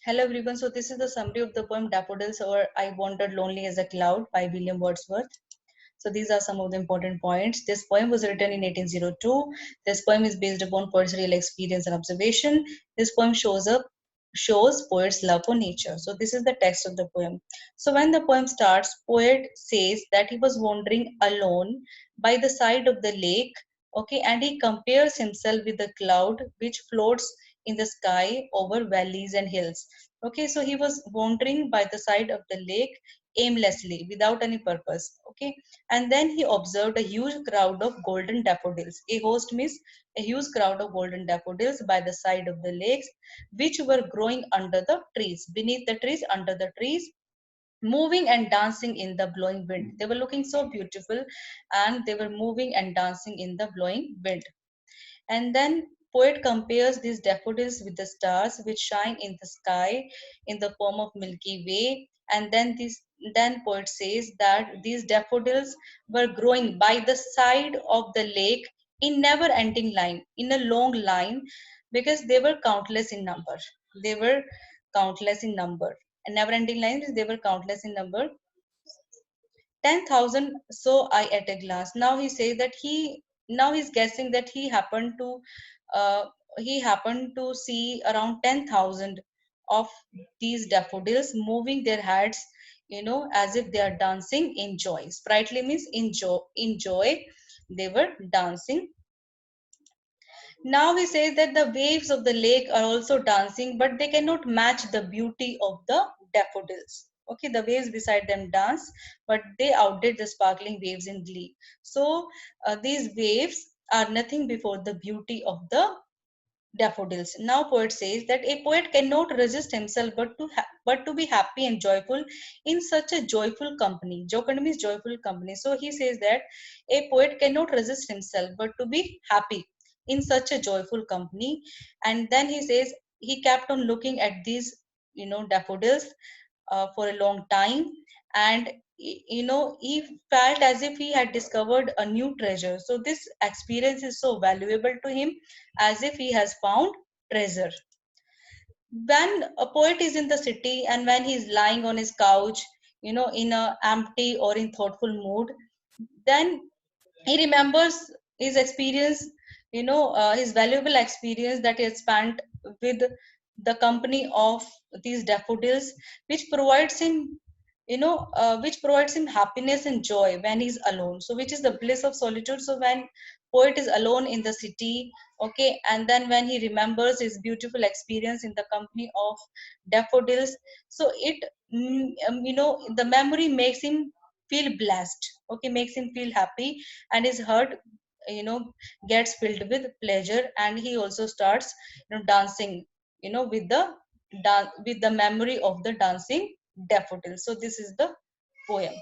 Hello everyone. So this is the summary of the poem Daffodils or I Wandered Lonely as a Cloud by William Wordsworth. So these are some of the important points. This poem was written in 1802. This poem is based upon poet's real experience and observation. This poem shows poet's love for nature. So this is the text of the poem. So when the poem starts, poet says that he was wandering alone by the side of the lake, okay, and he compares himself with the cloud which floats in the sky over valleys and hills. Okay, so he was wandering by the side of the lake aimlessly without any purpose. Okay, and then he observed a huge crowd of golden daffodils. A host means a huge crowd of golden daffodils by the side of the lakes, which were growing under the trees, beneath the trees, under the trees, moving and dancing in the blowing wind. They were looking so beautiful and they were moving and dancing in the blowing wind. And then poet compares these daffodils with the stars which shine in the sky in the form of Milky Way. And then poet says that these daffodils were growing by the side of the lake in never ending line, in a long line, because they were countless in number. They were countless in number. And never ending lines, they were countless in number. 10,000 saw I at a glance. Now he says that now he's guessing that uh, he happened to see around 10,000 of these daffodils moving their heads, as if they are dancing in joy. Sprightly means in joy, they were dancing. Now he says that the waves of the lake are also dancing, but they cannot match the beauty of the daffodils. Okay, the waves beside them dance, but they outdid the sparkling waves in glee. So these waves are nothing before the beauty of the daffodils. Now poet says that a poet cannot resist himself but to be happy and joyful in such a joyful company. Jocund means joyful company. So he says that a poet cannot resist himself but to be happy in such a joyful company. And then he says he kept on looking at these daffodils for a long time, and he felt as if he had discovered a new treasure. So this experience is so valuable to him, as if he has found treasure. When a poet is in the city and when he is lying on his couch, in a empty or in thoughtful mood, then he remembers his experience, his valuable experience that he had spent with the company of these daffodils, which provides him which provides him happiness and joy when he's alone, so which is the bliss of solitude. So when poet is alone in the city, okay, and then when he remembers his beautiful experience in the company of daffodils, so the memory makes him feel blessed, okay, makes him feel happy, and his heart you know gets filled with pleasure, and he also starts dancing with the memory of the dancing daffodil. So this is the poem.